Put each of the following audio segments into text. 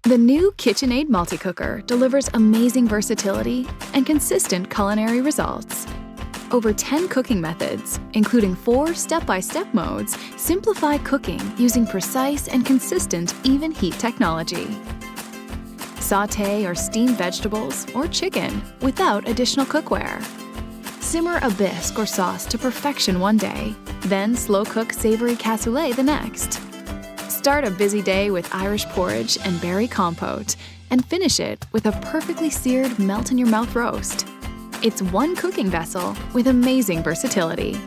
The new KitchenAid multi-cooker delivers amazing versatility and consistent culinary results. Over 10 cooking methods, including 4 step-by-step modes, simplify cooking using precise and consistent even heat technology. Sauté or steam vegetables or chicken without additional cookware. Simmer a bisque or sauce to perfection one day, then slow cook savory cassoulet the next. Start a busy day with Irish porridge and berry compote, and finish it with a perfectly seared melt-in-your-mouth roast. It's one cooking vessel with amazing versatility.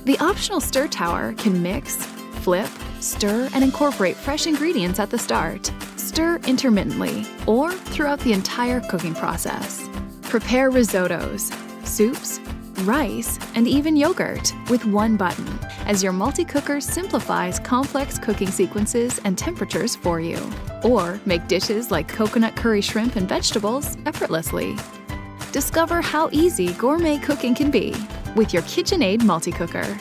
The optional stir tower can mix, flip, stir, and incorporate fresh ingredients at the start. Stir intermittently or throughout the entire cooking process. Prepare risottos, soups, rice, and even yogurt with one button, as your multi-cooker simplifies complex cooking sequences and temperatures for you. Or make dishes like coconut curry shrimp and vegetables effortlessly. Discover how easy gourmet cooking can be with your KitchenAid multi-cooker.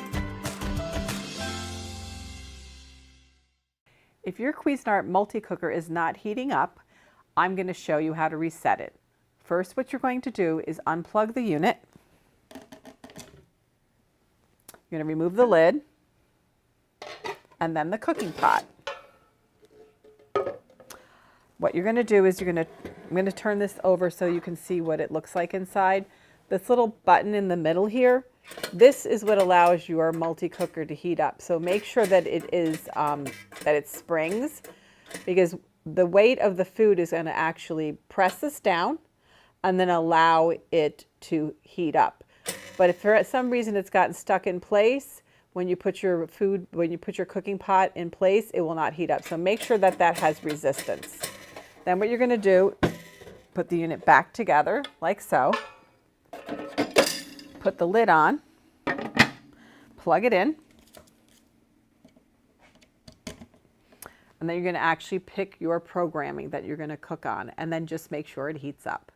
If your Cuisinart multi-cooker is not heating up, I'm going to show you how to reset it. First, what you're going to do is unplug the unit. You're going to remove the lid and then the cooking pot. What you're going to do is I'm going to turn this over so you can see what it looks like inside. This little button in the middle here, this is what allows your multi-cooker to heat up. So make sure that it springs, because the weight of the food is going to actually press this down and then allow it to heat up. But if for some reason it's gotten stuck in place, when you put your cooking pot in place, it will not heat up. So make sure that that has resistance. Then what you're going to do, put the unit back together like so. Put the lid on, plug it in, and then you're going to actually pick your programming that you're going to cook on, and then just make sure it heats up.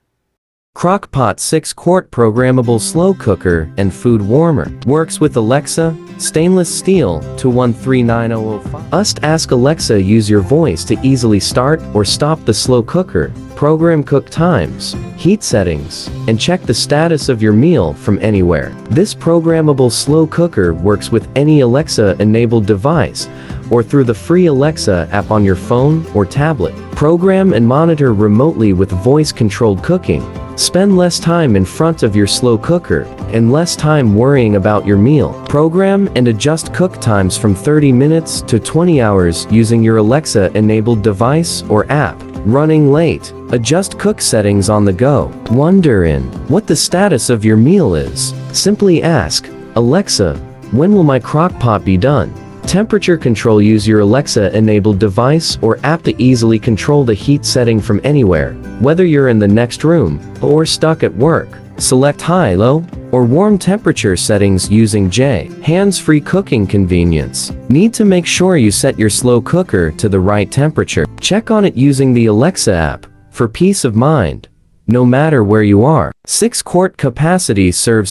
Crock-Pot 6-quart programmable slow cooker and food warmer. Works with Alexa, stainless steel, to 1390005. Ask Alexa use your voice to easily start or stop the slow cooker, program cook times, heat settings, and check the status of your meal from anywhere. This programmable slow cooker works with any Alexa-enabled device or through the free Alexa app on your phone or tablet. Program and monitor remotely with voice-controlled cooking. Spend less time in front of your slow cooker and less time worrying about your meal. Program and adjust cook times from 30 minutes to 20 hours using your Alexa-enabled device or app. Running late? Adjust cook settings on the go. Wondering what the status of your meal is? Simply ask, Alexa, when will my crock-pot be done? Temperature control. Use your Alexa-enabled device or app to easily control the heat setting from anywhere, whether you're in the next room or stuck at work. Select high, low, or warm temperature settings using hands-free cooking convenience. Need to make sure you set your slow cooker to the right temperature. Check on it using the Alexa app for peace of mind, no matter where you are. 6-quart capacity serves